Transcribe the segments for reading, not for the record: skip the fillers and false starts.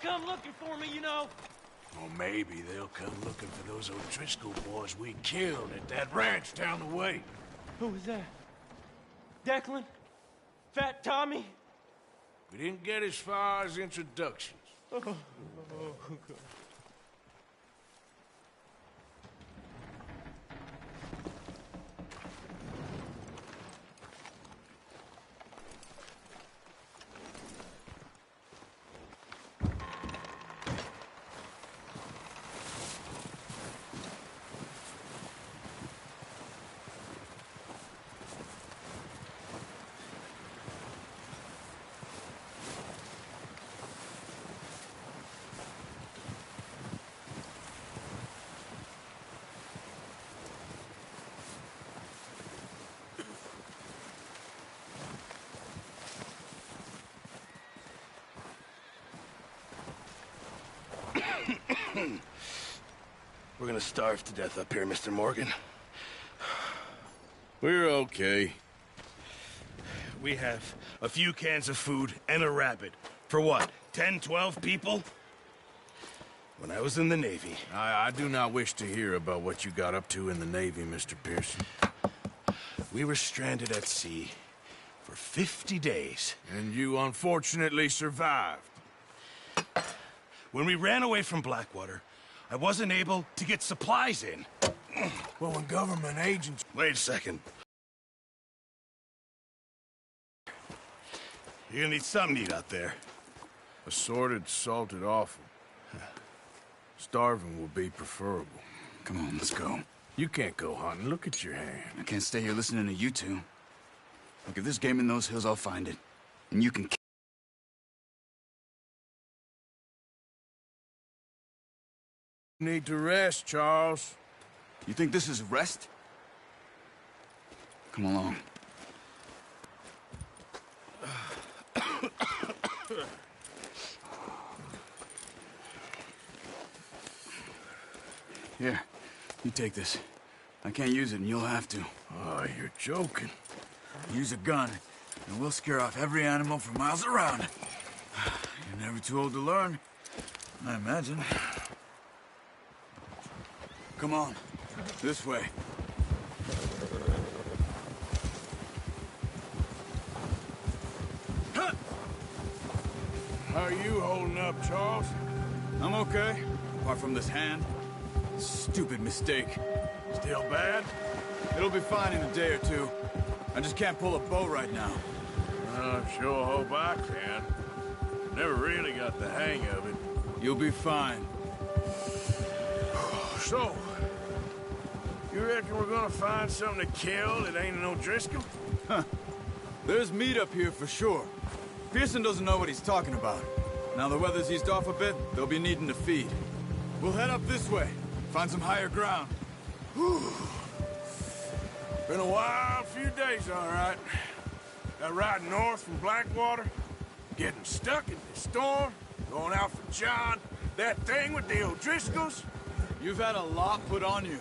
come looking for me, you know. Or maybe they'll come looking for those O'Driscoll boys we killed at that ranch down the way. Who was that? Declan? Fat Tommy? We didn't get as far as introductions. Oh, God. We're gonna starve to death up here, Mr. Morgan. We're okay. We have a few cans of food and a rabbit. For what, 10, 12 people? When I was in the Navy... I do not wish to hear about what you got up to in the Navy, Mr. Pearson. We were stranded at sea for 50 days. And you unfortunately survived. When we ran away from Blackwater, I wasn't able to get supplies in. Well, when government agents... Wait a second. You're gonna need something to eat out there. Assorted, salted offal. Starving will be preferable. Come on, let's go. You can't go hunting. Look at your hand. I can't stay here listening to you two. Look, if there's game in those hills, I'll find it. And you can... You need to rest, Charles. You think this is rest? Come along. Here, you take this. I can't use it, and you'll have to. Oh, you're joking. Use a gun, and we'll scare off every animal for miles around. You're never too old to learn, I imagine. Come on, this way. How are you holding up, Charles? I'm okay, apart from this hand. Stupid mistake. Still bad? It'll be fine in a day or two. I just can't pull a bow right now. I sure hope I can. Never really got the hang of it. You'll be fine. So, you reckon we're gonna find something to kill that ain't an O'Driscoll? Huh. There's meat up here for sure. Pearson doesn't know what he's talking about. Now the weather's eased off a bit, they'll be needing to feed. We'll head up this way, find some higher ground. Whew. Been a wild few days, all right. That ride north from Blackwater, getting stuck in the storm, going out for John, that thing with the O'Driscolls. You've had a lot put on you.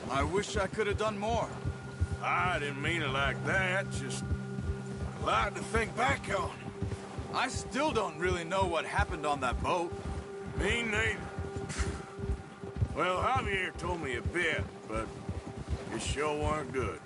I wish I could have done more. I didn't mean it like that, just a lot to think back on. I still don't really know what happened on that boat. Me neither. Well, Javier told me a bit, but it sure weren't good.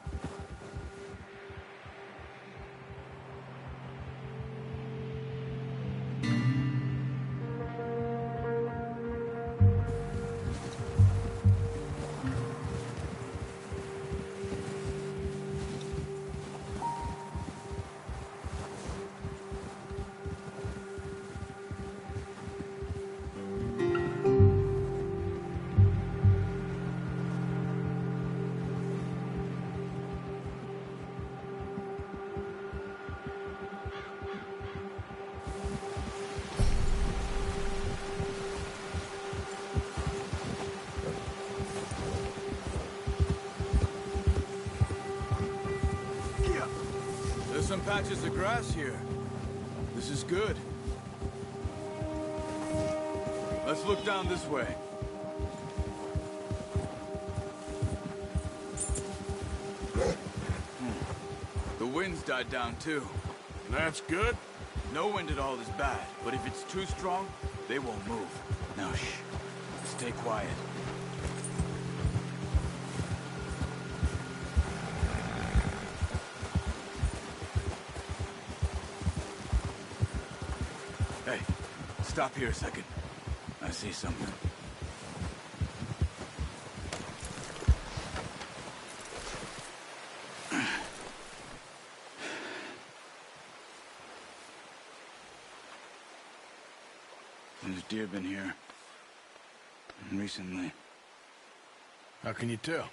Some patches of grass here. This is good. Let's look down this way. The wind's died down too. That's good. No wind at all is bad, but if it's too strong, They won't move. Now, shh. Stay quiet. Hey, stop here a second. I see something. There's deer been here. Recently. How can you tell?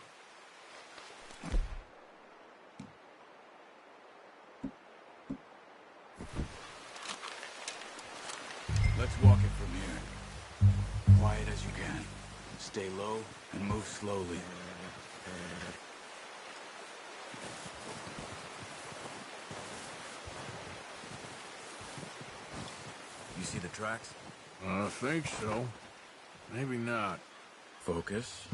Let's walk it from here. Quiet as you can. Stay low and move slowly. You see the tracks? I think so. Maybe not. Focus.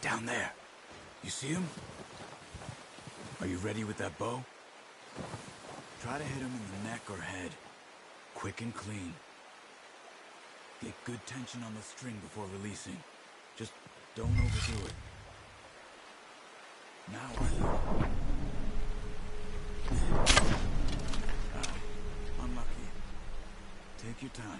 Down there. You see him? Are you ready with that bow? Try to hit him in the neck or head. Quick and clean. Get good tension on the string before releasing. Just don't overdo it. Now Arthur. Unlucky. Take your time.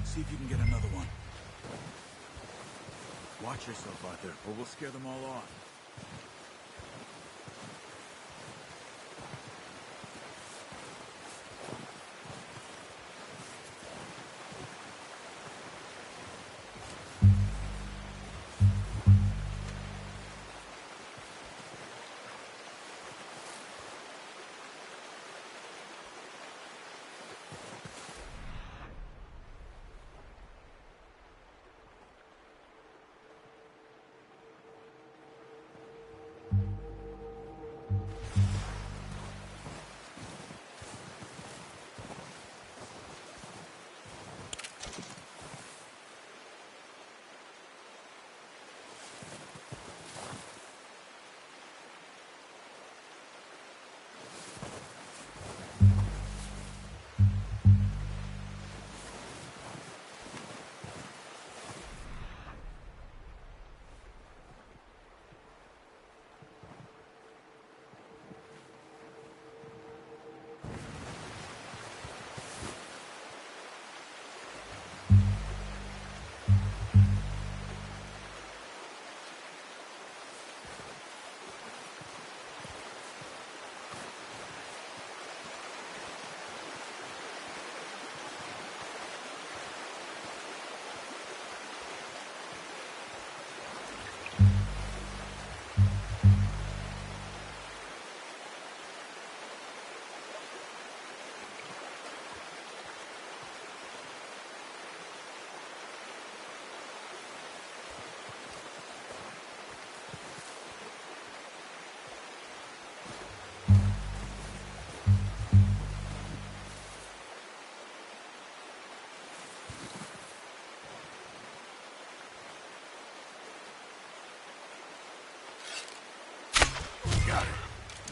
See if you can get another one. Watch yourself, Arthur, or we'll scare them all off.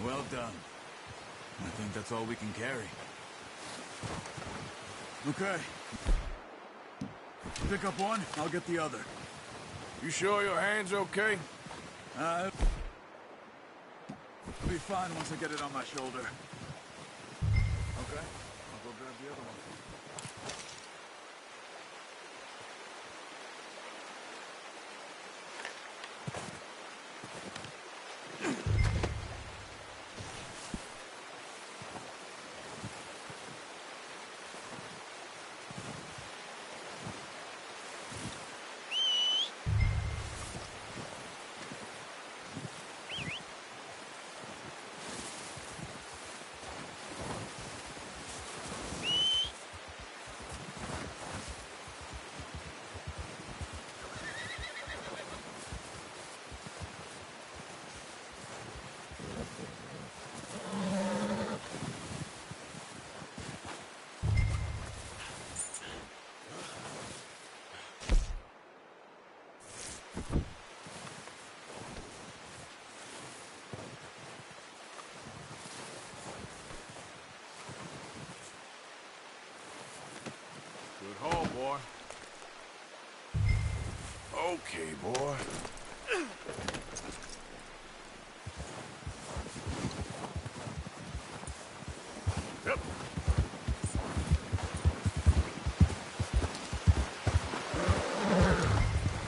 Well done. I think that's all we can carry. Okay. Pick up one, I'll get the other. You sure your hand's okay? It'll be fine once I get it on my shoulder. Okay, I'll go grab the other one. Good haul, boy. Okay, boy. Yep.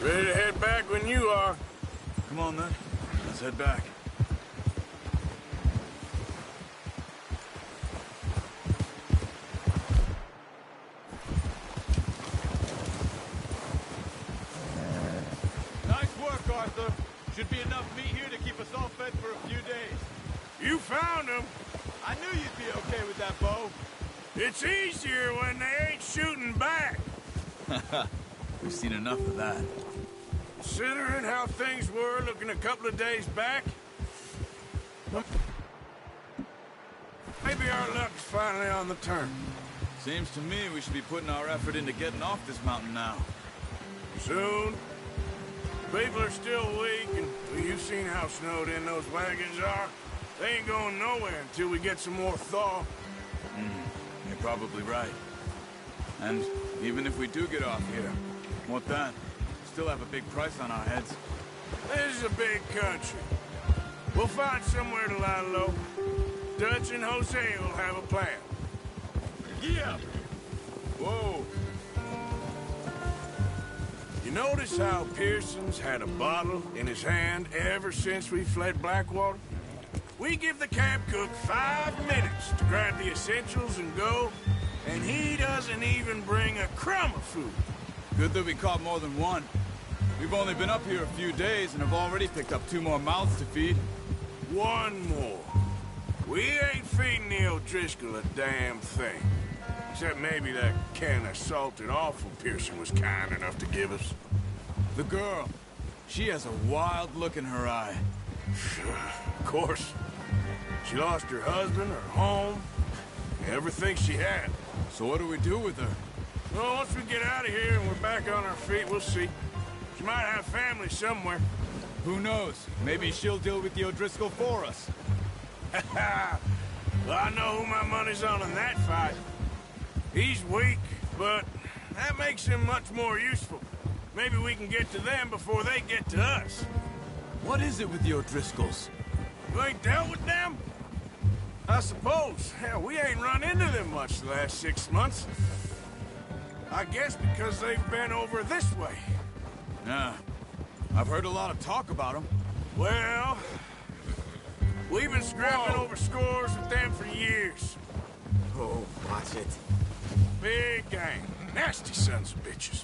Ready to head back when you are. Come on, then. Let's head back. Nice work, Arthur. Should be enough meat here to keep us all fed for a few days. You found them. I knew you'd be okay with that bow. It's easier when they ain't shooting back. We've seen enough of that. Considering how things were looking a couple of days back, maybe our luck's finally on the turn. Seems to me we should be putting our effort into getting off this mountain now. Soon. People are still weak, and well, you've seen how snowed in those wagons are. They ain't going nowhere until we get some more thaw. You're probably right. And even if we do get off here, what then? Still have a big price on our heads. This is a big country. We'll find somewhere to lie low. Dutch and Jose will have a plan. Yeah. Whoa. You notice how Pearson's had a bottle in his hand ever since we fled Blackwater? We give the camp cook 5 minutes to grab the essentials and go, and he doesn't even bring a crumb of food. Good that we caught more than one. We've only been up here a few days and have already picked up 2 more mouths to feed. One more. We ain't feeding the O'Driscoll a damn thing. Except maybe that can of salted offal Pearson was kind enough to give us. The girl. She has a wild look in her eye. Of course. She lost her husband, her home, everything she had. So what do we do with her? Well, once we get out of here and we're back on our feet, we'll see. She might have family somewhere. Who knows? Maybe she'll deal with the O'Driscoll for us. Well, I know who my money's on in that fight. He's weak, but that makes him much more useful. Maybe we can get to them before they get to us. What is it with the O'Driscolls? You ain't dealt with them? I suppose. Hell, we ain't run into them much the last 6 months. I guess because they've been over this way. Yeah. I've heard a lot of talk about them. Well, we've been scrapping over scores with them for years. Oh, watch it. Big gang. Nasty sons of bitches.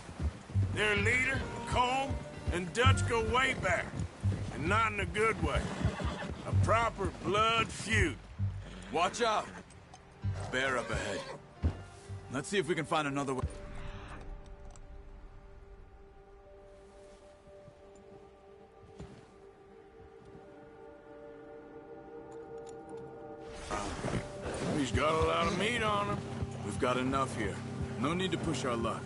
Their leader, Combe, and Dutch go way back. And not in a good way. A proper blood feud. Watch out! Bear up ahead. Let's see if we can find another way. He's got a lot of meat on him. We've got enough here. No need to push our luck.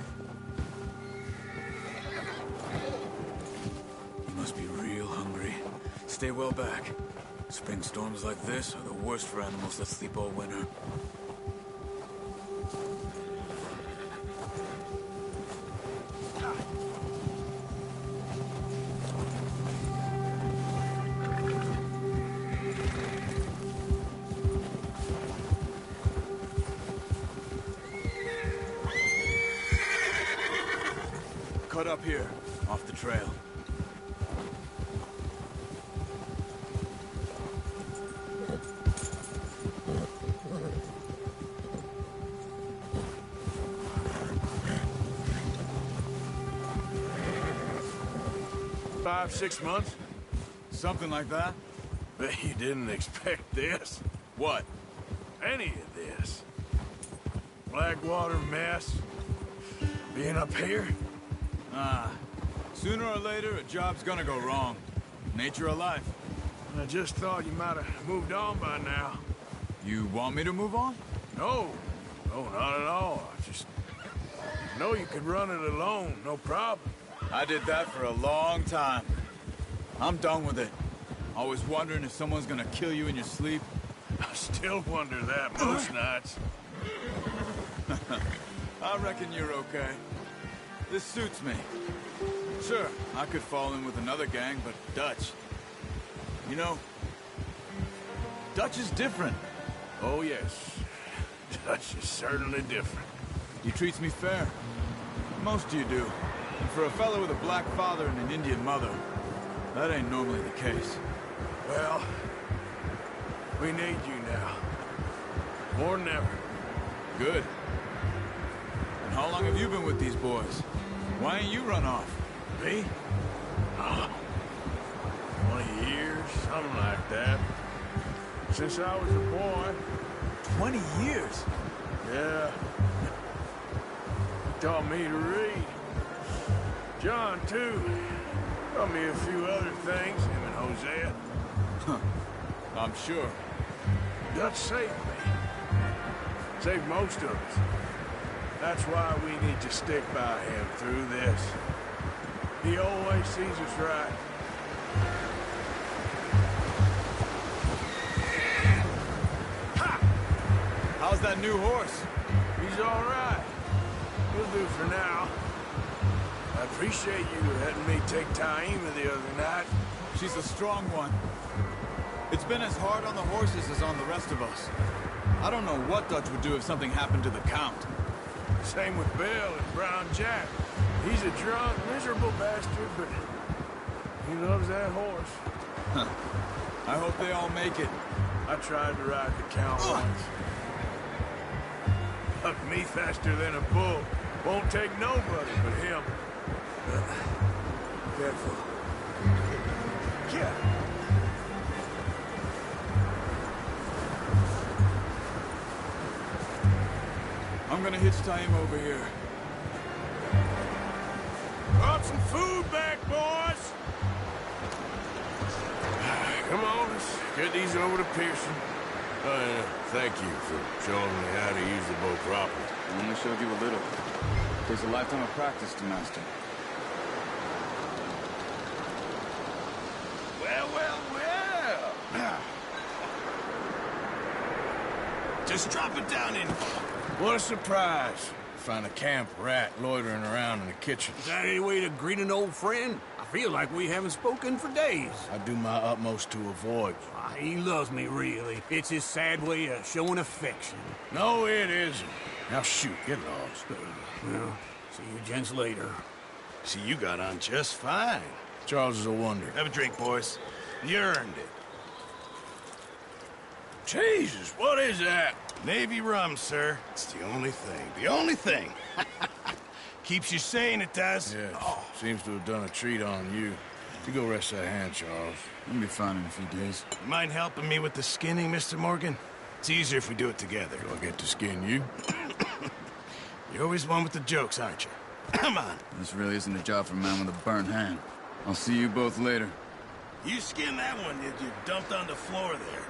You must be real hungry. Stay well back. Spring storms like this are the worst for animals that sleep all winter. Cut up here, off the trail. Five, 6 months? Something like that? Bet you didn't expect this. What? Any of this. Blackwater mess. Being up here? Sooner or later, a job's gonna go wrong. Nature of life. I just thought you might have moved on by now. You want me to move on? No. No, not at all. I just know you could run it alone, no problem. I did that for a long time. I'm done with it. Always wondering if someone's gonna kill you in your sleep. I still wonder that most nights. I reckon you're okay. This suits me. Sure, I could fall in with another gang, but Dutch... You know, Dutch is different. Oh, yes. Dutch is certainly different. He treats me fair. Most of you do. And for a fellow with a black father and an Indian mother, that ain't normally the case. Well, we need you now. More than ever. Good. And how long have you been with these boys? Why ain't you run off? Me? 20 years, something like that. Since I was a boy. 20 years? Yeah. He taught me to read. John, too. Taught me a few other things, him and Hosea. I'm sure. Dutch saved me. Saved most of us. That's why we need to stick by him through this. He always sees us right. Ha! How's that new horse? He's all right. He'll do for now. I appreciate you letting me take Taima the other night. She's a strong one. It's been as hard on the horses as on the rest of us. I don't know what Dutch would do if something happened to the Count. Same with Bill and Brown Jack. He's a drunk, miserable bastard, but he loves that horse. Huh. I hope they all make it. I tried to ride the Count once. Hucked me faster than a bull. Won't take nobody but him. Careful. Yeah. I'm gonna hitch Taima over here. Brought some food back, boys. Come on, let's get these over to Pearson. Thank you for showing me how to use the bow properly. I only showed you a little. Takes a lifetime of practice to master. Well, well, well. Just drop it down in. What a surprise. Find a camp rat loitering around in the kitchen. Is that any way to greet an old friend? I feel like we haven't spoken for days. I do my utmost to avoid you. He loves me, really. It's his sad way of showing affection. No, it isn't. Now shoot, get lost. Well, see you gents later. See, you got on just fine. Charles is a wonder. Have a drink, boys. You earned it. Jesus, what is that? Navy rum, sir. It's the only thing. The only thing. Keeps you sane, it does. Yeah, seems to have done a treat on you. You go rest that hand, Charles. I'll be fine in a few days. You mind helping me with the skinning, Mr. Morgan? It's easier if we do it together. Do I get to skin you? You're always one with the jokes, aren't you? Come on. This really isn't a job for a man with a burnt hand. I'll see you both later. You skinned that one that you dumped on the floor there.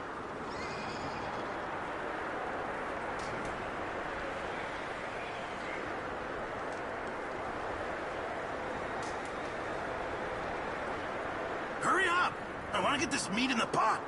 Hurry up! I want to get this meat in the pot.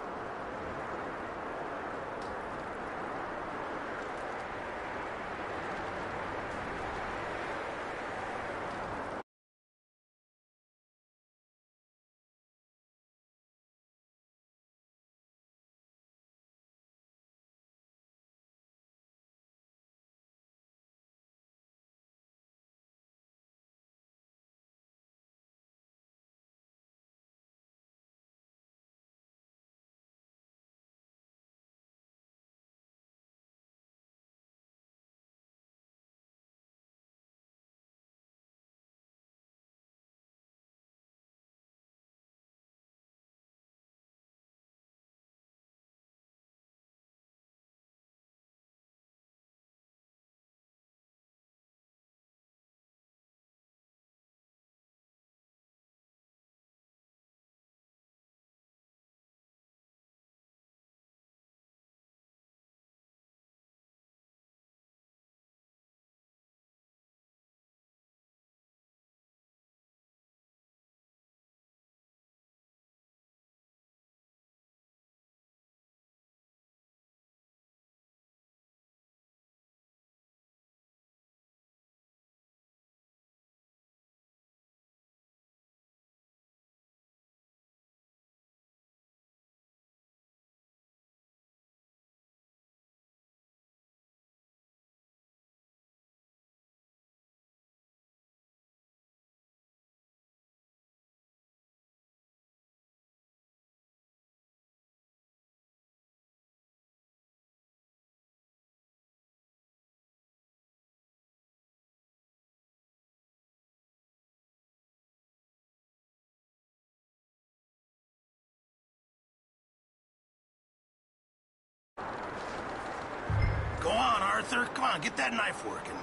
Go on, Arthur. Come on, get that knife working.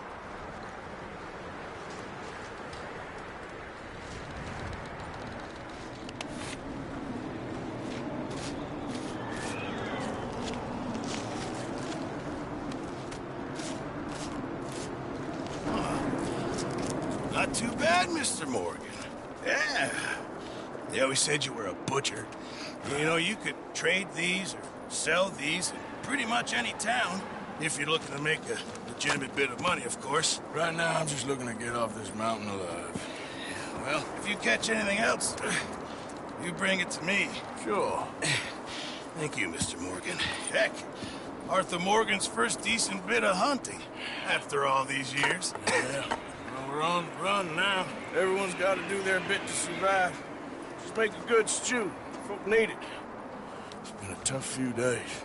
Not too bad, Mr. Morgan. Yeah. They always said you were a butcher. You know, you could trade these or sell these in pretty much any town, if you're looking to make a legitimate bit of money, of course. Right now, I'm just looking to get off this mountain alive. Well, if you catch anything else, you bring it to me. Sure. Thank you, Mr. Morgan. Heck, Arthur Morgan's first decent bit of hunting after all these years. Yeah. Well, we're on the run now. Everyone's got to do their bit to survive. Just make a good stew. Folk need it. It's been a tough few days.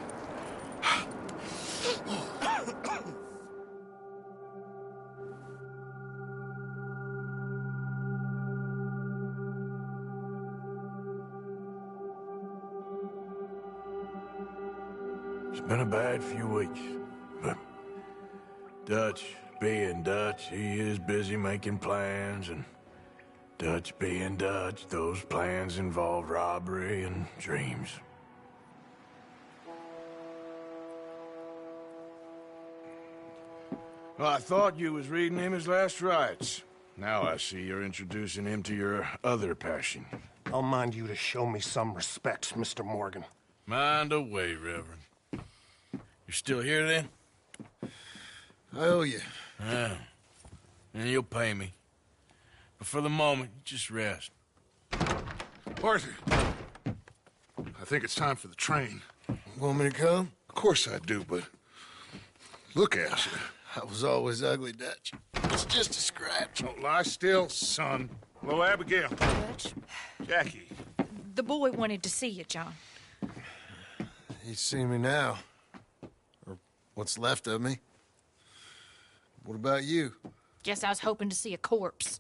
It's been a bad few weeks, but Dutch being Dutch, he is busy making plans, and Dutch being Dutch, those plans involve robbery and dreams. Well, I thought you was reading him his last rites. Now I see you're introducing him to your other passion. I'll mind you to show me some respect, Mr. Morgan. Mind away, Reverend. You're still here, then? I owe you. Yeah. And you'll pay me. But for the moment, just rest. Arthur, I think it's time for the train. Want me to come? Of course I do, but look at you. I was always ugly, Dutch. It's just a scratch. Don't lie still, son. Hello, Abigail. Dutch, Jackie. the boy wanted to see you, John. He's seen me now. Or what's left of me. What about you? Guess I was hoping to see a corpse.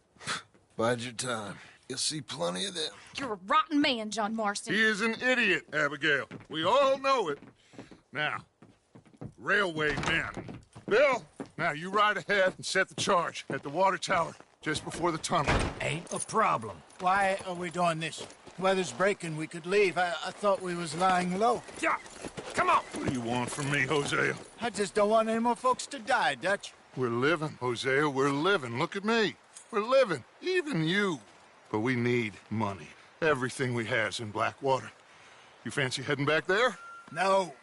Bide your time. You'll see plenty of them. You're a rotten man, John Marston. He is an idiot, Abigail. We all know it. Now, railway men. Bill, now you ride ahead and set the charge at the water tower just before the tunnel. Ain't a problem. Why are we doing this? Weather's breaking. We could leave. I thought we was lying low. Yeah, come on. What do you want from me, Hosea? I just don't want any more folks to die, Dutch. We're living, Hosea. We're living. Look at me. We're living. Even you. But we need money. Everything we has in Blackwater. You fancy heading back there? No.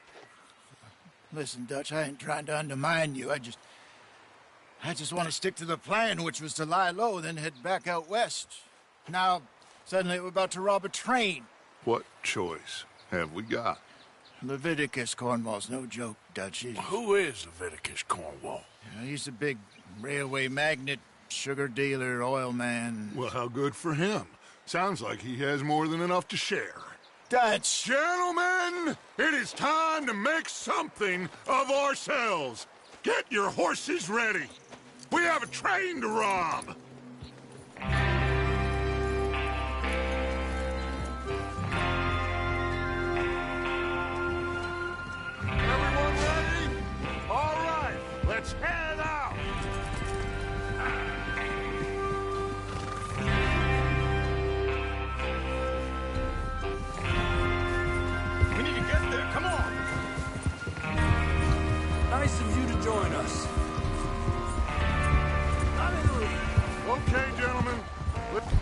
Listen, Dutch, I ain't trying to undermine you. I just want to stick to the plan, which was to lie low, then head back out west. Now, suddenly we're about to rob a train. What choice have we got? Leviticus Cornwall's no joke, Dutch. Who is Leviticus Cornwall? He's a big railway magnate, sugar dealer, oil man. Well, how good for him. Sounds like he has more than enough to share. Dutch! Gentlemen, it is time to make something of ourselves. Get your horses ready. We have a train to rob. Everyone ready? All right, let's head out. We need to get there. Come on. Nice of you to join us. Okay, gentlemen. Listen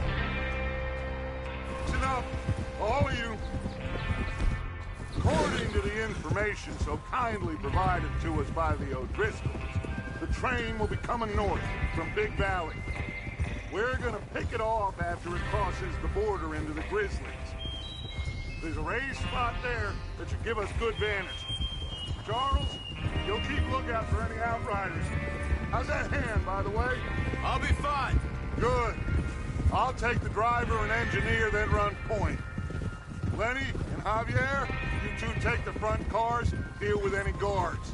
up, all of you. According to the information so kindly provided to us by the O'Driscolls, the train will be coming north from Big Valley. We're gonna pick it off after it crosses the border into the Grizzlies. There's a raised spot there that should give us good vantage. Charles, you'll keep lookout for any outriders. How's that hand, by the way? I'll be fine. Good. I'll take the driver and engineer, then run point. Lenny and Javier, you two take the front cars, deal with any guards.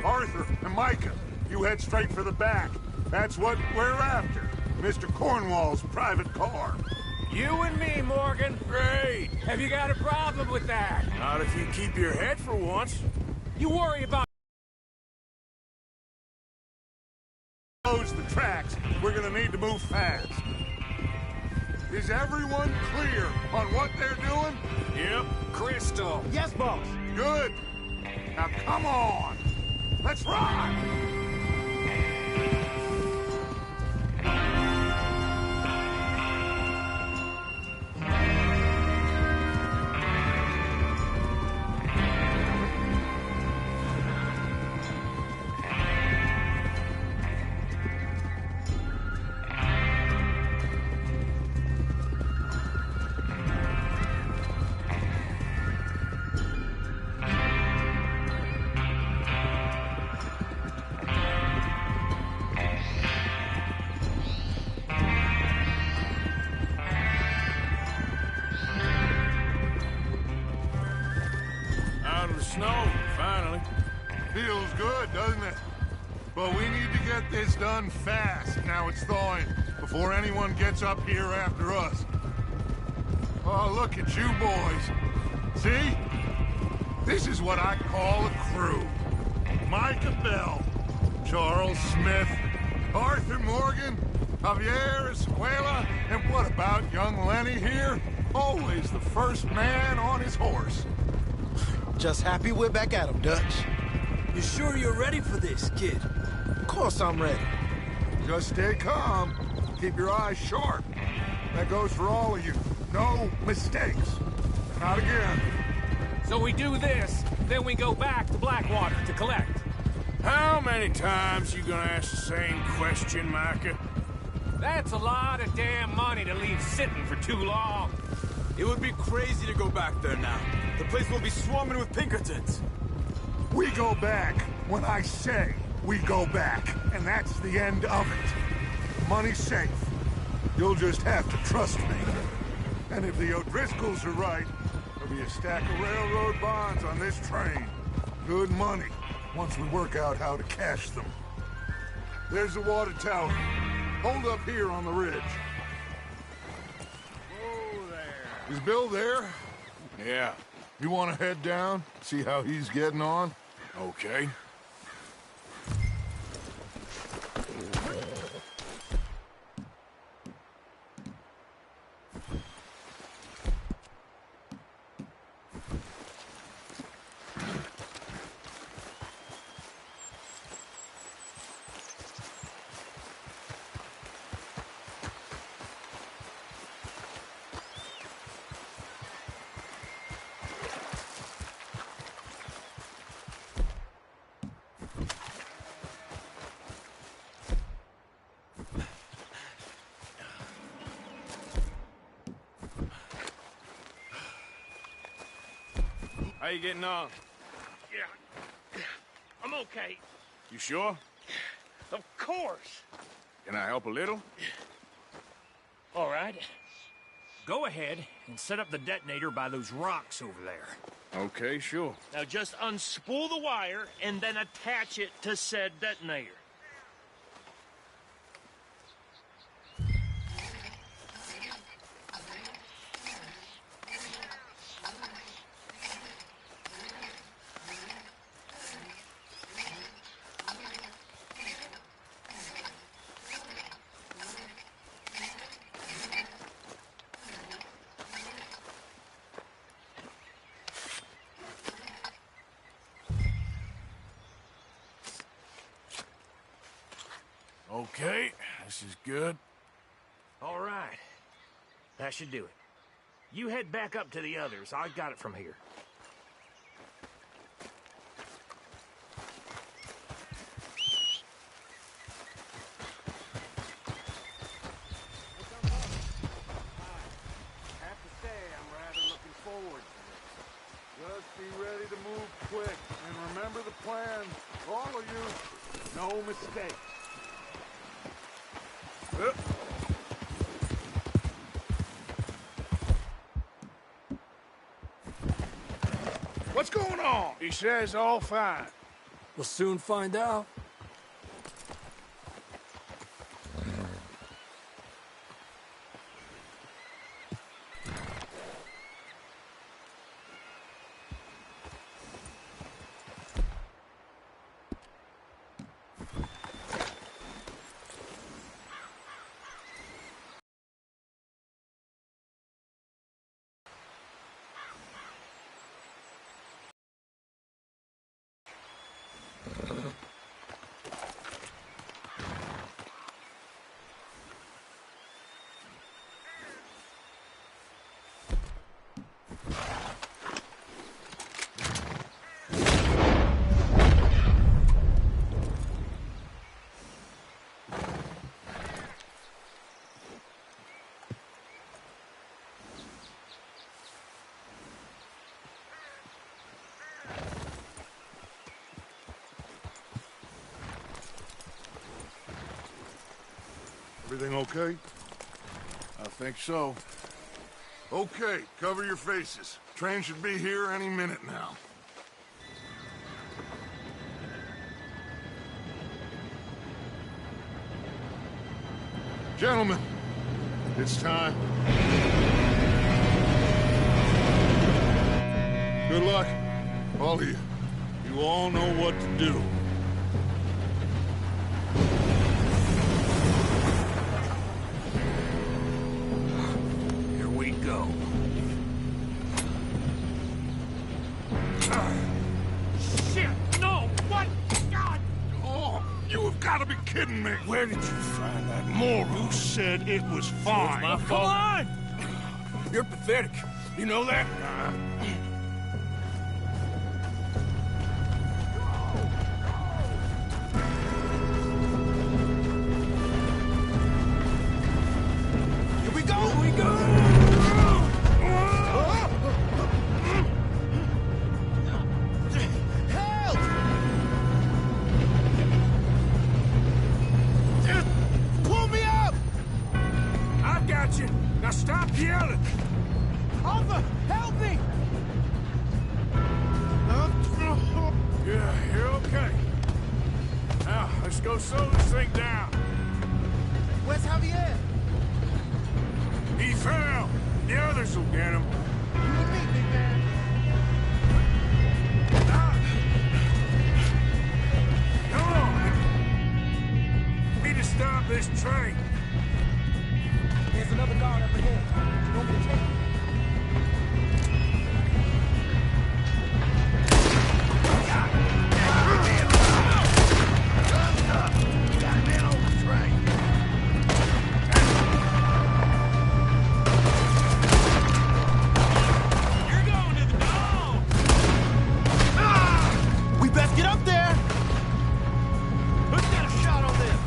Arthur and Micah, you head straight for the back. That's what we're after. Mr. Cornwall's private car. You and me, Morgan. Great. Have you got a problem with that? Not if you keep your head for once. You worry about tracks, we're gonna need to move fast. Is everyone clear on what they're doing? Yep. Crystal. Yes, boss. Good. Now come on. Let's ride! Out of the snow, finally. Feels good, doesn't it? But we need to get this done fast. Now it's thawing, before anyone gets up here after us. Oh, look at you boys. See? This is what I call a crew. Micah Bell, Charles Smith, Arthur Morgan, Javier Escuela, and what about young Lenny here? Always the first man on his horse. Just happy we're back at 'em, Dutch. You sure you're ready for this, kid? Of course I'm ready. Just stay calm. Keep your eyes sharp. That goes for all of you. No mistakes. Not again. So we do this, then we go back to Blackwater to collect. How many times you gonna ask the same question, Micah? That's a lot of damn money to leave sitting for too long. It would be crazy to go back there now. The place will be swarming with Pinkertons. We go back when I say we go back, and that's the end of it. Money's safe. You'll just have to trust me. And if the O'Driscolls are right, there'll be a stack of railroad bonds on this train. Good money, once we work out how to cash them. There's the water tower. Hold up here on the ridge. Whoa there. Is Bill there? Yeah. You want to head down, see how he's getting on? Okay. How you getting on? Yeah, I'm okay. You sure? Of course. Can I help a little? All right. Go ahead and set up the detonator by those rocks over there. Okay, sure. Now just unspool the wire and then attach it to said detonator. Okay, this is good. All right. That should do it. You head back up to the others. I got it from here. Have to say, I'm rather looking forward to this. Just be ready to move quick, and remember the plan. All of you, no mistakes. What's going on? He says all fine. We'll soon find out. Everything okay? I think so. Okay, cover your faces. Train should be here any minute now. Gentlemen, it's time. Good luck, all of you. You all know what to do. Here we go. Shit! No! What? God! Oh, you have got to be kidding me. Where did you find that moron? Who said it was fine? My fault. Come on! You're pathetic. You know that? Here we go! Here we go! Help! Pull me up! I got you. Now stop yelling. Arthur, help me! Yeah, you're okay. Now, let's go slow this thing down. Where's Javier? He fell. The others will get him. You and me, big man. Come on. Need to stop this train. There's another guard up ahead. Don't get taken. We best get up there! Let's get a shot on this!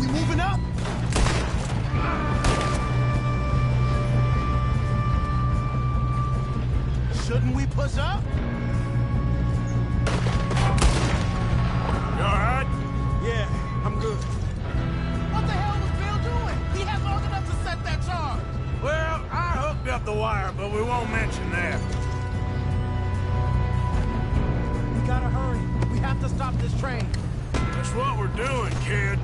We moving up? Shouldn't we push up? You all right? Yeah, I'm good. What the hell was Bill doing? He had long enough to set that charge. Well, I hooked up the wire, but we won't mention that. We gotta hurry. We have to stop this train. That's what we're doing, kid.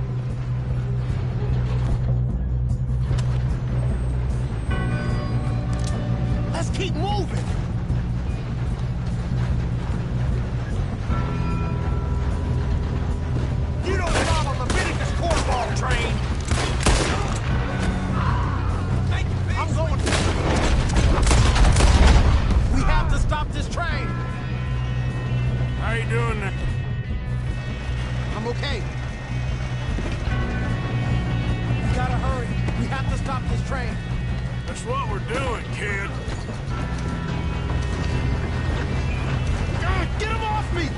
Let's keep moving. You don't belong on Leviticus cornball train. I'm going. We have to stop this train. How you doing there? I'm okay. We gotta hurry. We have to stop this train. That's what we're doing, kid. Get him off me!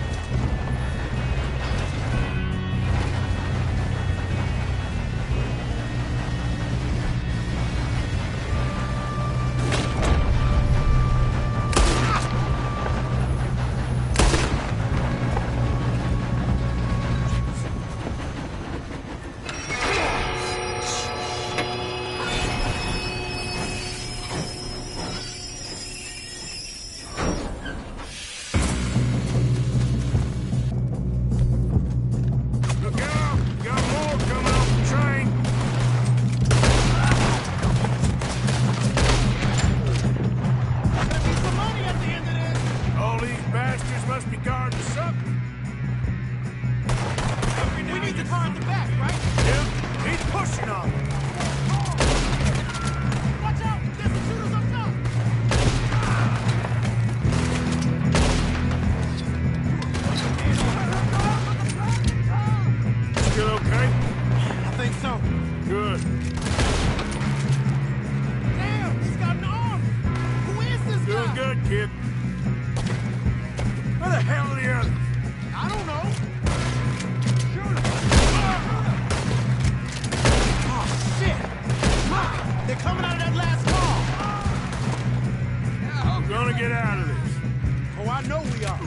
Look out! Got more coming off the train. Gonna be some money at the end of this. All these bastards must be guarding something. We need the car in the back, right? Yep, he's pushing on it. Watch out! There's some shooters up top! Still okay? I think so. Good. Damn, he's got an arm! Who is this guy? Doing good, kid. Where the hell are the others? I don't know. Shoot him! Oh, shit! Look! They're coming out of that last car! Gonna get out of this. Oh, I know we are.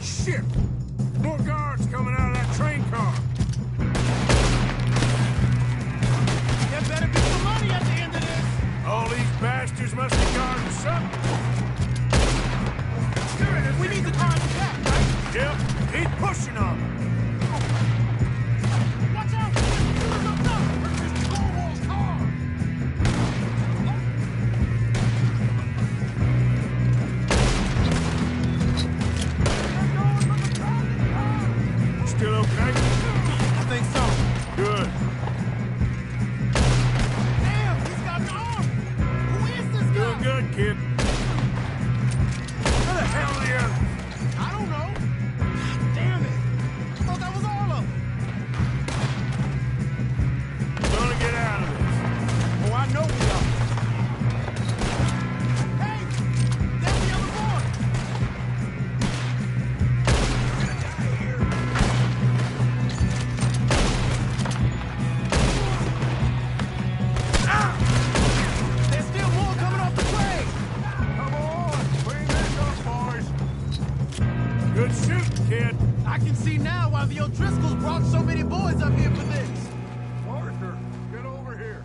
Shit! More guards coming out of that train car. There better be some money at the end of this. All these bastards must be guarding something. We need the car in the back, right? Yep, keep pushing on them. Watch out! Shooters up top! It's Cornwall's car! Still okay? I think so. Good. Damn, he's got an arm! Who is this guy? Doing good, kid. Where the hell are the others? I don't know. Damn it! I thought that was all of them. Gonna get out of this. Oh, I know we are. Hey! There's the other boy! There's still more coming off the train! Come on, clean this up, boys. Good shooting, kid. I can see now why the O'Driscolls brought so many boys up here for this. Arthur, get over here.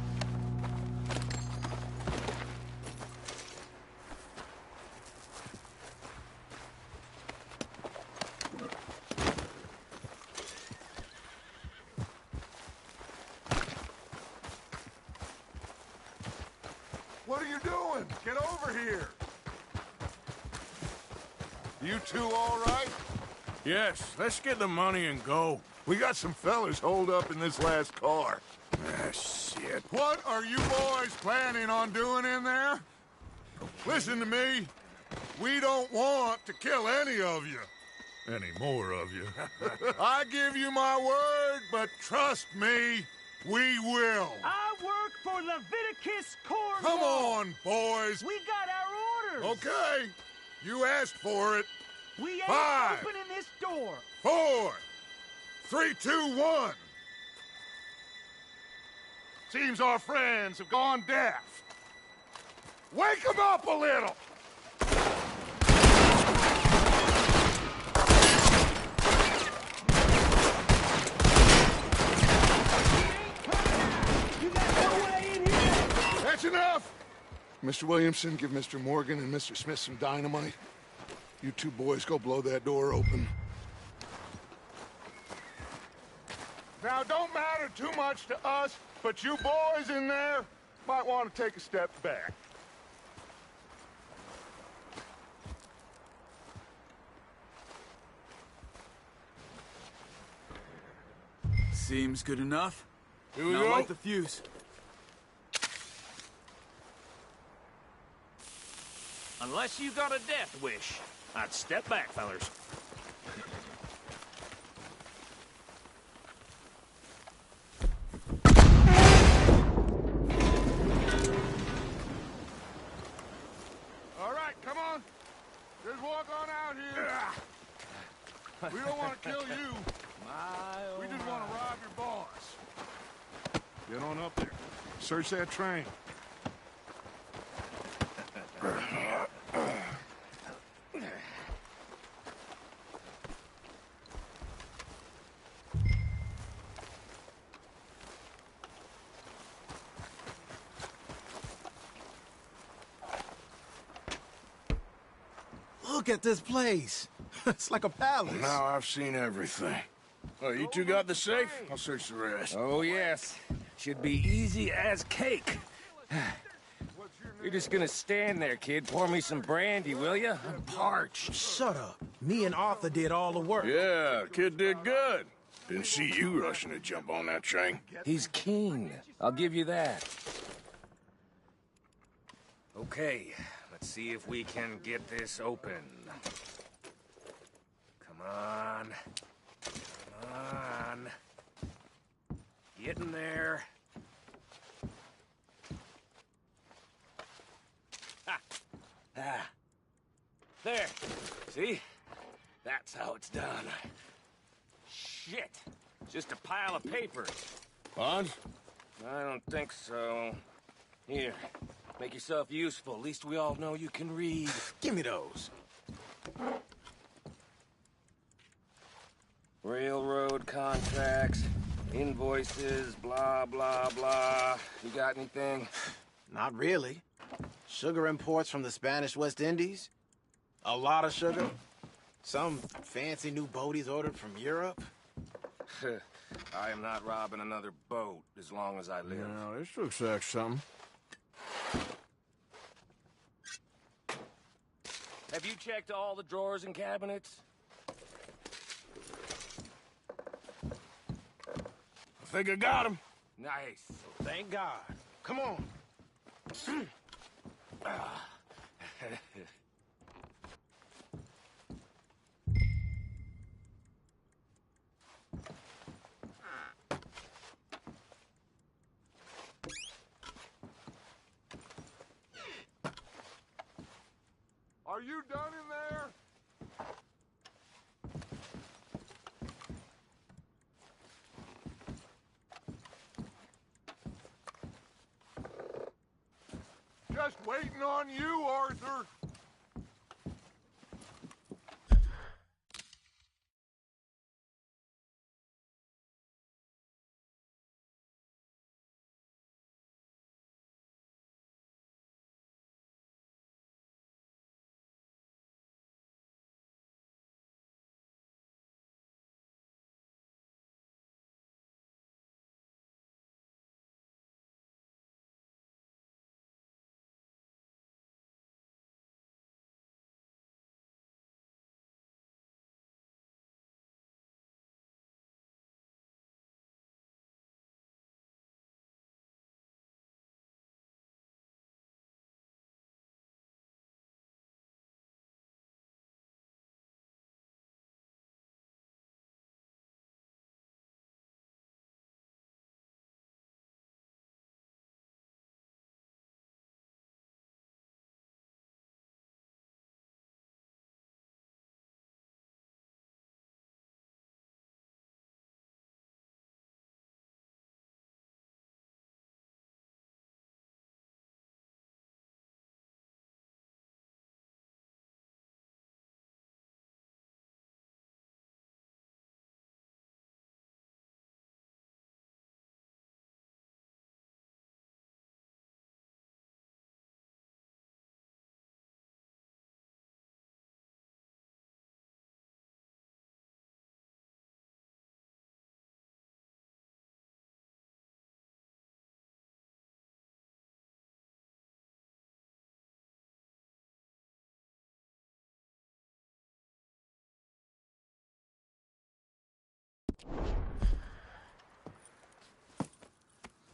What are you doing? Get over here. You two all right? Yes, let's get the money and go. We got some fellas holed up in this last car. Ah, shit. What are you boys planning on doing in there? Listen to me. We don't want to kill any of you. Any more of you. I give you my word, but trust me, we will. I work for Leviticus Cornwall. Come on, boys. We got our orders. Okay. You asked for it. We ain't 5, opening this door. 4, 3, 2, 1. Seems our friends have gone deaf. Wake them up a little. That's enough. Mr. Williamson, give Mr. Morgan and Mr. Smith some dynamite. You two boys go blow that door open. Now, don't matter too much to us, but you boys in there might want to take a step back. Seems good enough. Here we Now go. light the fuse. Unless you got a death wish, I'd step back, fellers. All right, come on. Just walk on out here. We don't want to kill you. We just want to rob your boss. Get on up there. Search that train. Look at this place. It's like a palace. Now I've seen everything. Oh, you two got the safe? I'll search the rest. Oh, yes. Should be easy as cake. You're just gonna stand there, kid. Pour me some brandy, will you? I'm parched. Shut up. Me and Arthur did all the work. Yeah, kid did good. Didn't see you rushing to jump on that train. He's keen. I'll give you that. Okay, let's see if we can get this open. Come on. Come on. Get in there. Ha! Ah. There. See? That's how it's done. Shit. Just a pile of papers. Bonds? I don't think so. Here. Make yourself useful. At least we all know you can read. Give me those. Railroad contracts, invoices, blah, blah, blah. You got anything? Not really. Sugar imports from the Spanish West Indies. A lot of sugar. Some fancy new boat he's ordered from Europe. I am not robbing another boat as long as I live. Now, this looks like something. Have you checked all the drawers and cabinets? I think I got him. Nice. Thank God. Come on. Are you done in there? Just waiting on you, Arthur.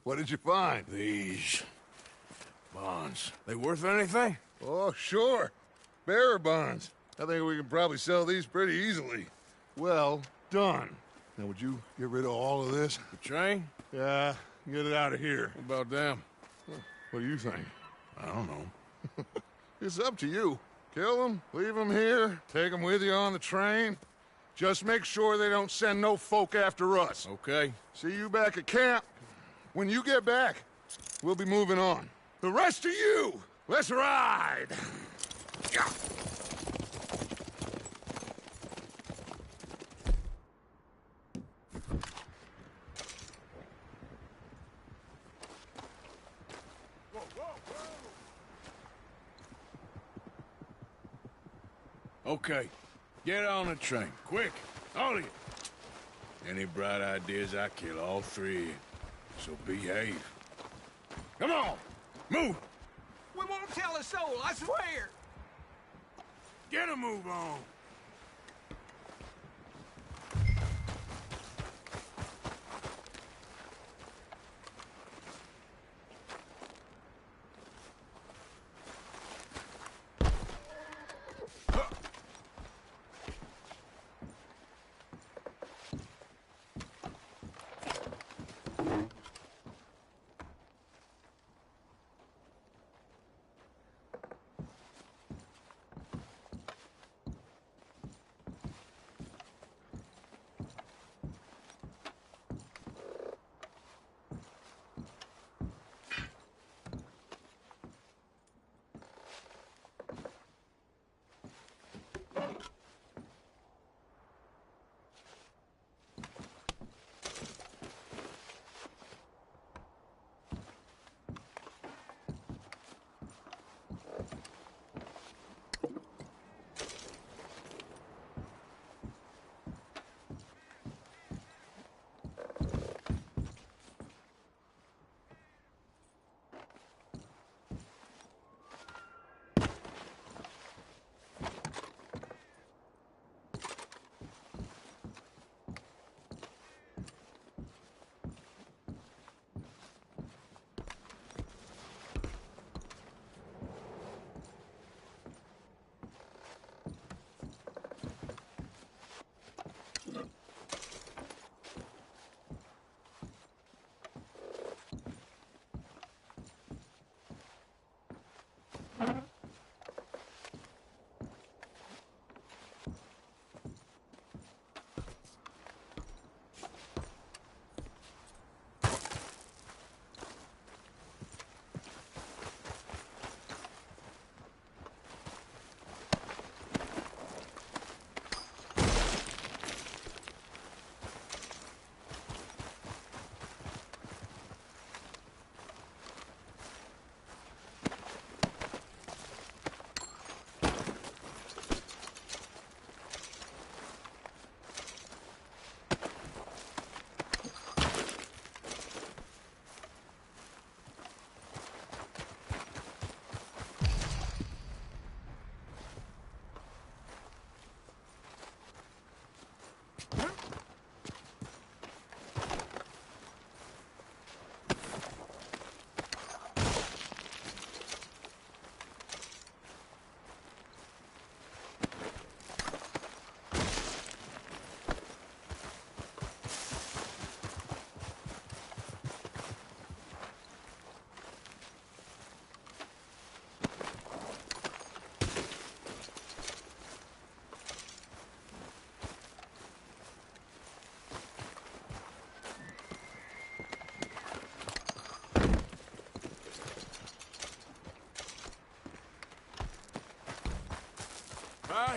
What did you find? These bonds. They worth anything? Oh, sure. Bearer bonds. I think we can probably sell these pretty easily. Well done. Now, would you get rid of all of this? The train? Yeah, get it out of here. What about them? What do you think? I don't know. It's up to you. Kill them, leave them here, take them with you on the train. Just make sure they don't send no folk after us. Okay. See you back at camp. When you get back, we'll be moving on. The rest of you, let's ride! Yeah. Okay. Get on the train. Quick. All of you. Any bright ideas, I kill all three of you. So behave. Come on! Move! We won't tell a soul, I swear! Get a move on!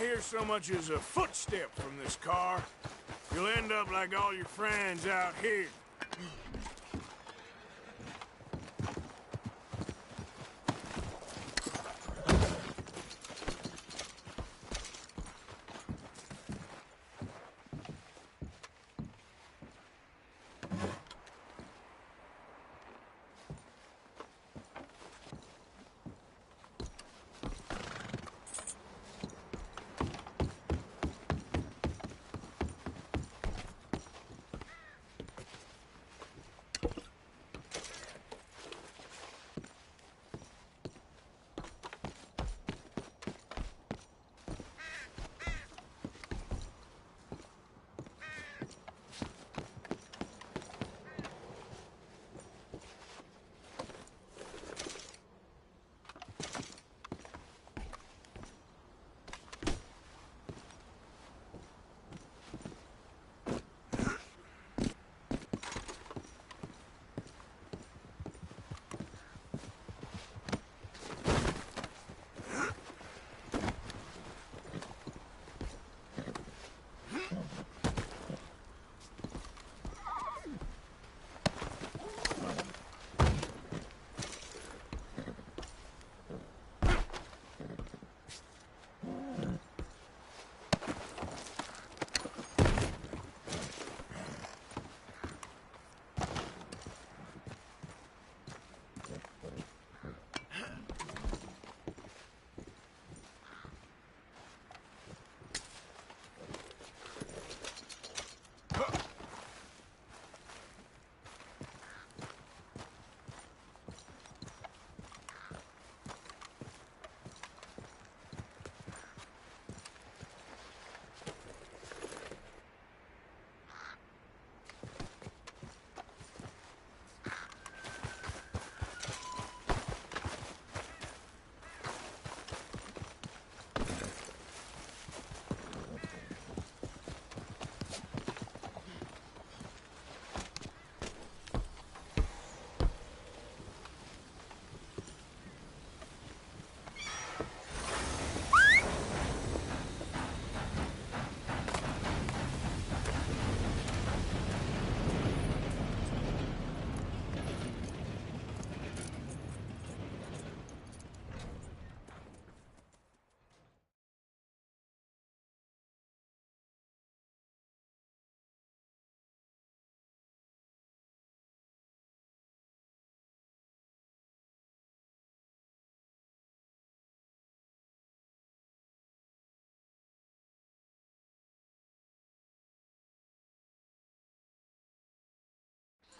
hear so much as a footstep from this car, you'll end up like all your friends out here.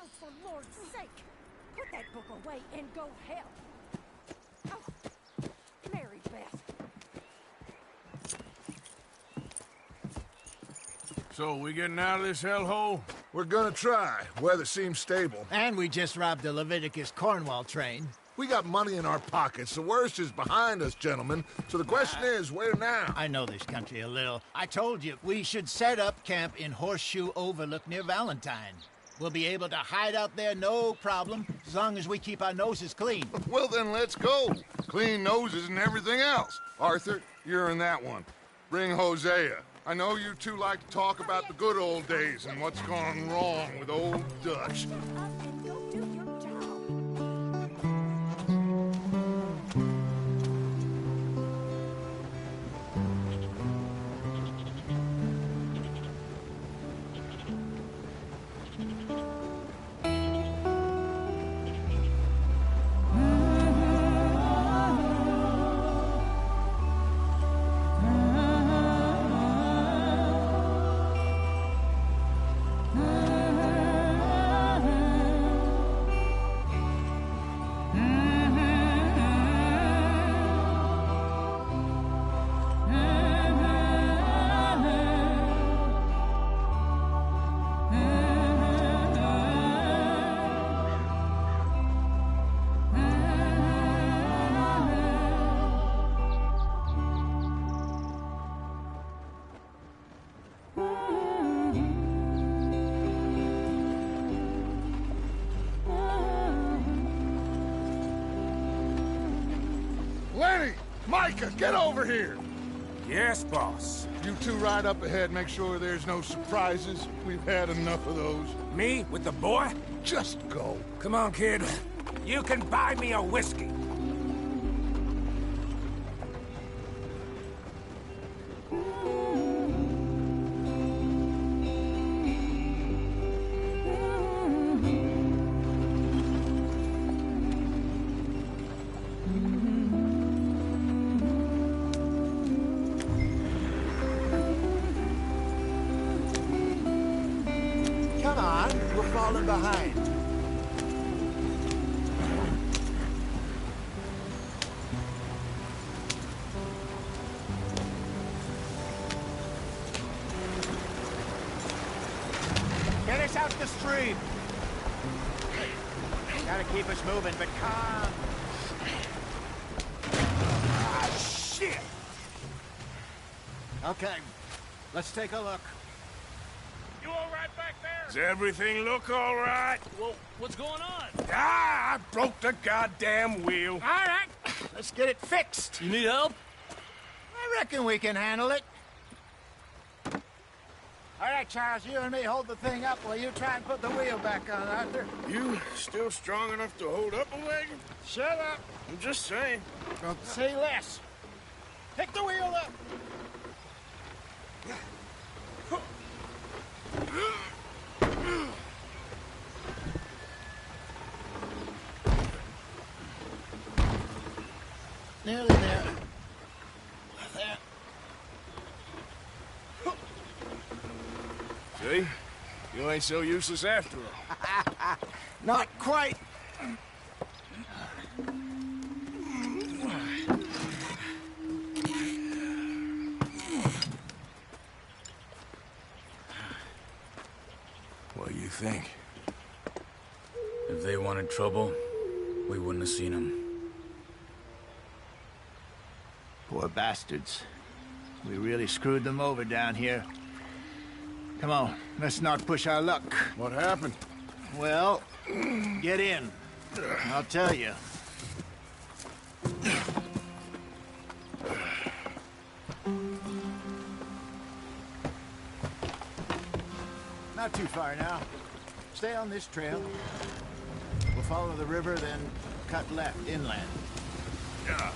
Oh, for Lord's sake! Put that book away and go help! Oh, Mary Beth. So, we getting out of this hellhole? We're gonna try. Weather seems stable. And we just robbed the Leviticus Cornwall train. We got money in our pockets. The worst is behind us, gentlemen. So the question is, where now? I know this country a little. I told you, we should set up camp in Horseshoe Overlook near Valentine. We'll be able to hide out there no problem, as long as we keep our noses clean. Well, then let's go. Clean noses and everything else. Arthur, you're in that one. Bring Hosea. I know you two like to talk about the good old days and what's gone wrong with old Dutch. Micah, get over here! Yes, boss. You two ride up ahead, make sure there's no surprises. We've had enough of those. Me with the boy? Just go. Come on, kid. You can buy me a whiskey. Come on, we're falling behind. Get us out the stream. Gotta keep us moving, but calm. Ah, shit! Okay, let's take a look. You all right back there? Does everything look all right? Well, what's going on? Ah, I broke the goddamn wheel. All right, let's get it fixed. You need help? I reckon we can handle it. All right, Charles, you and me hold the thing up while you try and put the wheel back on, Arthur. You still strong enough to hold up a wagon? Shut up. I'm just saying. Say less. Pick the wheel up. Nearly there. There. See? You ain't so useless after all. Not quite. What do you think? If they wanted trouble, we wouldn't have seen them. Poor bastards. We really screwed them over down here. Come on, let's not push our luck. What happened? Well, get in. I'll tell you. Not too far now. Stay on this trail. We'll follow the river, then cut left inland. Yeah.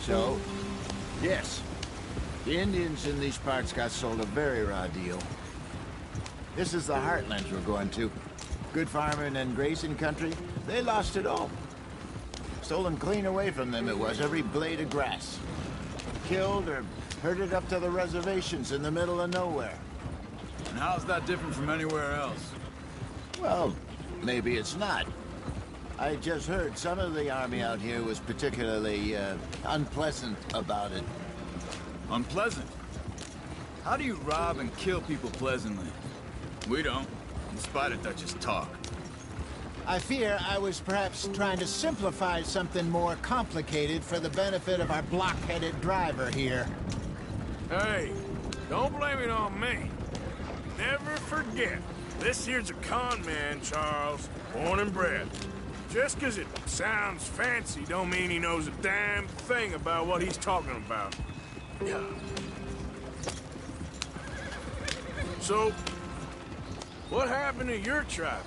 So, yes, the Indians in these parts got sold a very raw deal. This is the heartlands we're going to. Good farming and grazing country, they lost it all. Stolen clean away from them it was, every blade of grass. Killed or herded up to the reservations in the middle of nowhere. And how's that different from anywhere else? Well, maybe it's not. I just heard some of the army out here was particularly unpleasant about it. Unpleasant? How do you rob and kill people pleasantly? We don't, in spite of Dutch's talk. I fear I was perhaps trying to simplify something more complicated for the benefit of our block-headed driver here. Hey, don't blame it on me. Never forget, this here's a con man, Charles, born and bred. Just 'cause it sounds fancy don't mean he knows a damn thing about what he's talking about. Yeah. So, what happened to your tribe?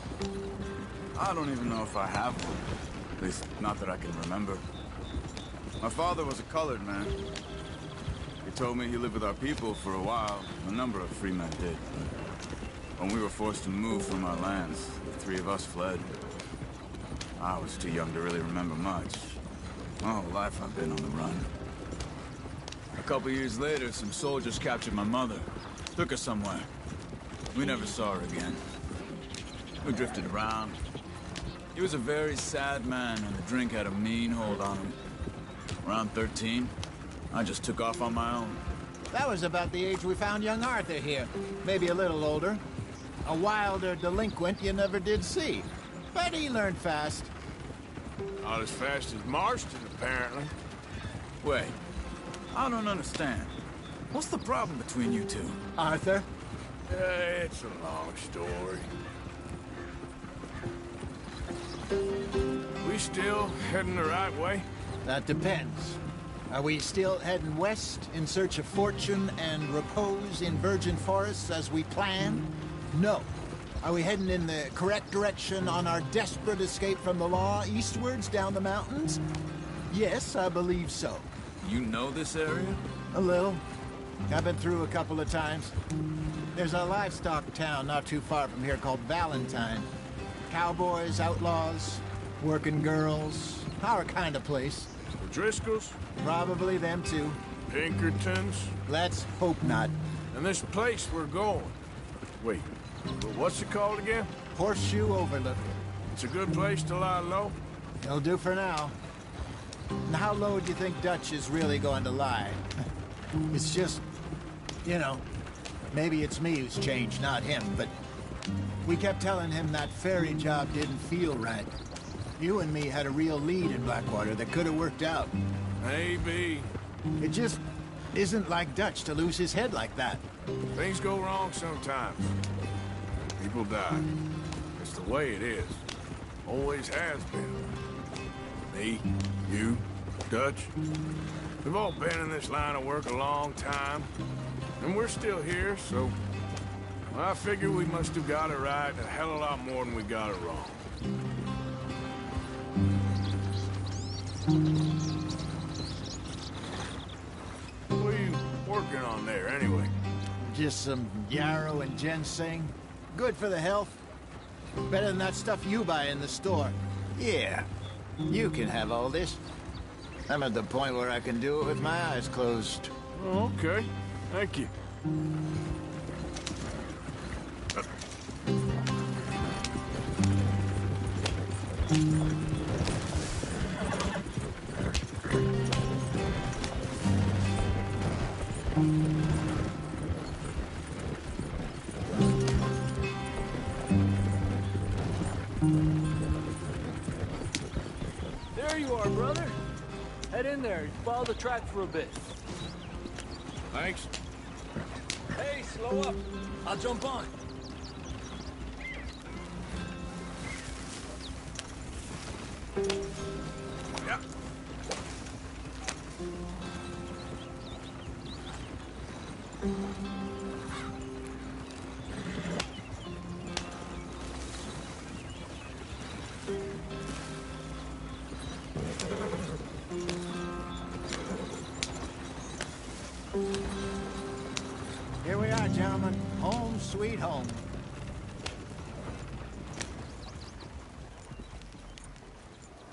I don't even know if I have one. At least, not that I can remember. My father was a colored man. He told me he lived with our people for a while. A number of free men did. When we were forced to move from our lands, the three of us fled. I was too young to really remember much. My whole life I've been on the run. A couple years later, some soldiers captured my mother. Took her somewhere. We never saw her again. We drifted around. He was a very sad man, and the drink had a mean hold on him. Around 13, I just took off on my own. That was about the age we found young Arthur here. Maybe a little older. A wilder delinquent you never did see. But he learned fast. Not as fast as Marston, apparently. Wait, I don't understand. What's the problem between you two? Arthur? It's a long story. We still heading the right way? That depends. Are we still heading west in search of fortune and repose in virgin forests as we planned? No. Are we heading in the correct direction on our desperate escape from the law eastwards down the mountains? Yes, I believe so. You know this area? A little. I've been through a couple of times. There's a livestock town not too far from here called Valentine. Cowboys, outlaws, working girls, our kind of place. The Driscolls? Probably them too. Pinkertons? Let's hope not. And this place we're going. Wait, what's it called again? Horseshoe Overlook. It's a good place to lie low? It'll do for now. And how low do you think Dutch is really going to lie? It's just, you know, maybe it's me who's changed, not him, but we kept telling him that ferry job didn't feel right. You and me had a real lead in Blackwater that could have worked out. Maybe. It just isn't like Dutch to lose his head like that. Things go wrong sometimes. People die. It's the way it is. Always has been. Me, you, Dutch. We've all been in this line of work a long time. And we're still here, so... I figure we must have got it right a hell of a lot more than we got it wrong. What are you working on there, anyway? Just some yarrow and ginseng. Good for the health. Better than that stuff you buy in the store. Yeah, you can have all this. I'm at the point where I can do it with my eyes closed. Oh, okay. Thank you. There you are, brother. Head in there and follow the track for a bit. Thanks. Hey, slow up. I'll jump on. Yeah. Here we are, gentlemen. Home sweet home.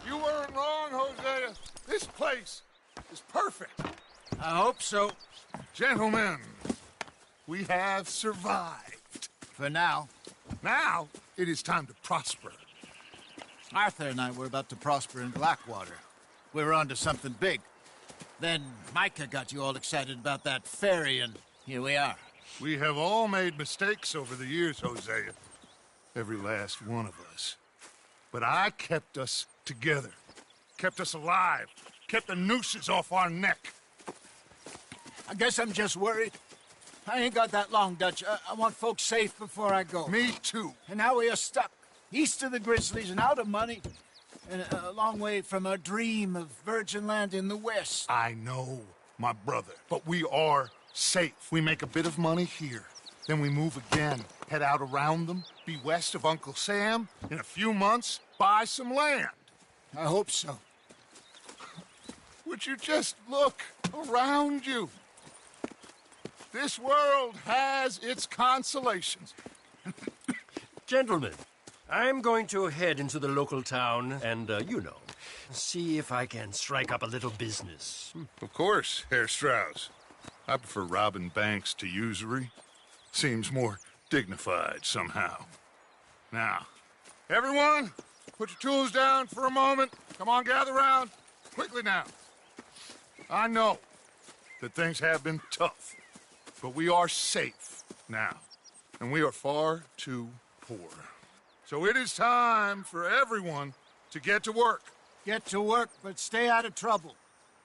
You weren't wrong, Hosea. This place is perfect. I hope so. Gentlemen, we have survived. For now. Now, it is time to prosper. Arthur and I were about to prosper in Blackwater. We were onto something big. Then Micah got you all excited about that ferry, and here we are. We have all made mistakes over the years, Hosea. Every last one of us. But I kept us together. Kept us alive. Kept the nooses off our neck. I guess I'm just worried. I ain't got that long, Dutch. I want folks safe before I go. Me too. And now we are stuck. East of the Grizzlies and out of money. And a long way from our dream of virgin land in the west. I know, my brother. But we are safe. We make a bit of money here. Then we move again. Head out around them. Be west of Uncle Sam. In a few months, buy some land. I hope so. Would you just look around you? This world has its consolations. Gentlemen, I'm going to head into the local town and, see if I can strike up a little business. Of course, Herr Strauss. I prefer robbing banks to usury. Seems more dignified somehow. Now, everyone, put your tools down for a moment. Come on, gather round. Quickly now. I know that things have been tough, but we are safe now, and we are far too poor. So it is time for everyone to get to work. Get to work, but stay out of trouble.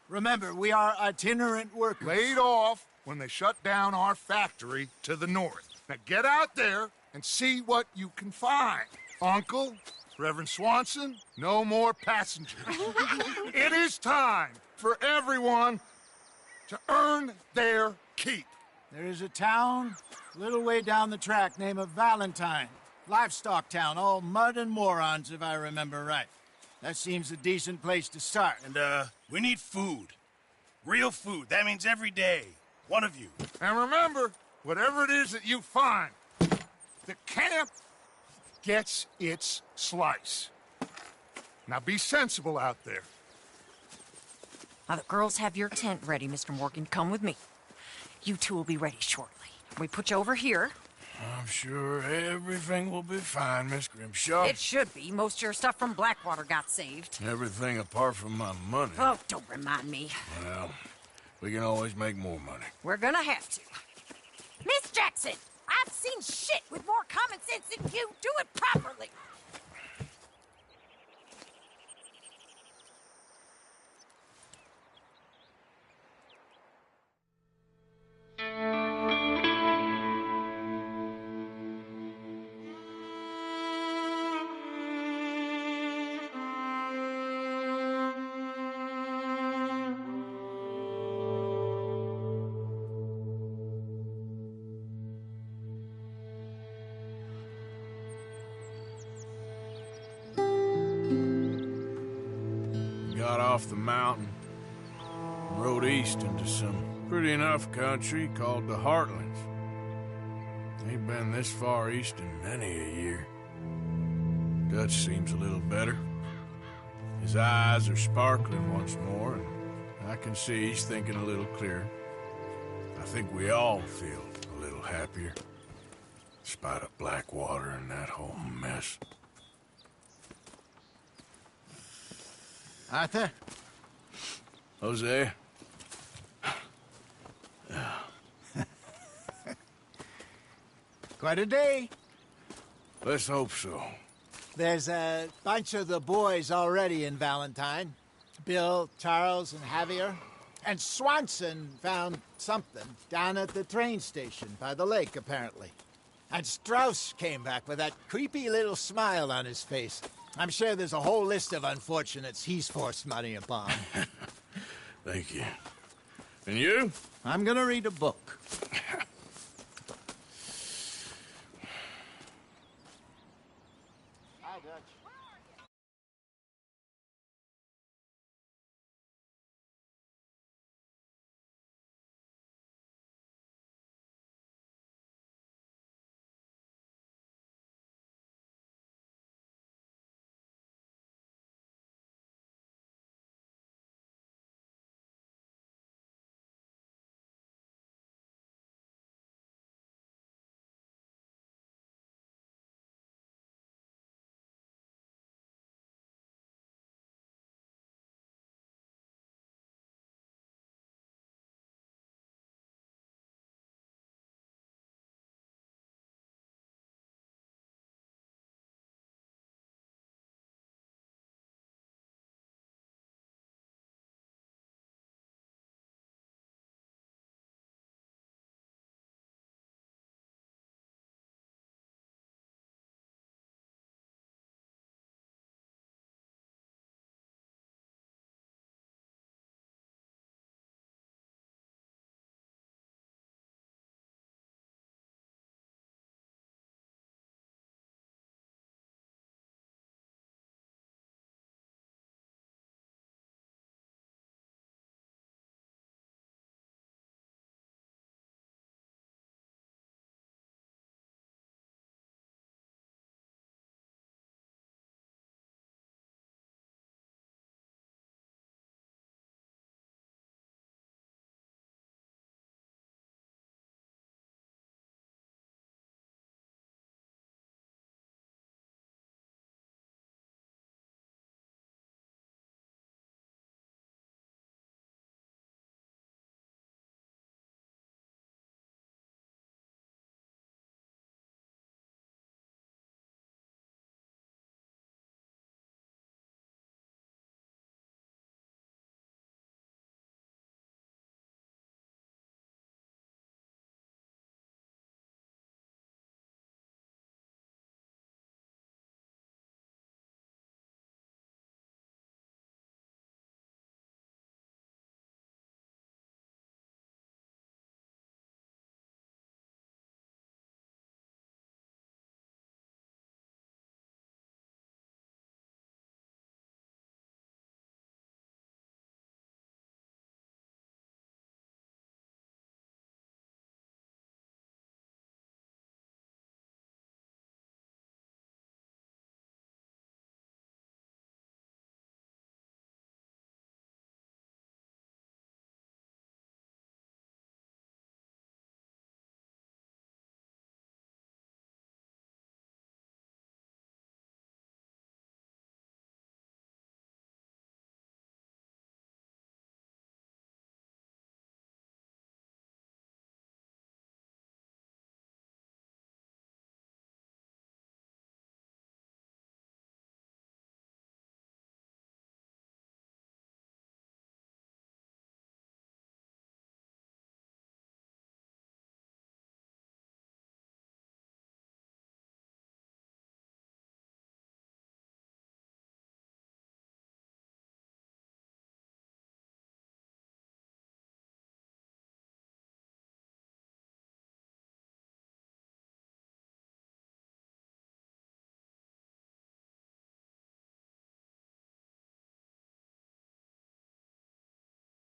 Remember, we are itinerant workers. Laid off when they shut down our factory to the north. Now get out there and see what you can find. Uncle, Reverend Swanson, no more passengers. It is time for everyone to earn their keep. There is a town a little way down the track named Valentine. Livestock town, all mud and morons, if I remember right. That seems a decent place to start. And, we need food. Real food. That means every day. One of you. And remember, whatever it is that you find, the camp gets its slice. Now be sensible out there. Now the girls have your tent ready, Mr. Morgan. Come with me. You two will be ready shortly. We put you over here. I'm sure everything will be fine, Miss Grimshaw. It should be. Most of your stuff from Blackwater got saved. Everything apart from my money. Oh, don't remind me. Well, we can always make more money. We're gonna have to. Miss Jackson, I've seen shit with more common sense than you. Do it properly. Got off the mountain, rode east into some pretty enough country called the Heartlands. Ain't been this far east in many a year. Dutch seems a little better. His eyes are sparkling once more, and I can see he's thinking a little clearer. I think we all feel a little happier, in spite of Blackwater and that whole mess. Arthur? Jose? Quite a day. Let's hope so. There's a bunch of the boys already in Valentine. Bill, Charles, and Javier. And Swanson found something down at the train station by the lake, apparently. And Strauss came back with that creepy little smile on his face. I'm sure there's a whole list of unfortunates he's forced money upon. Thank you. And you? I'm gonna read a book.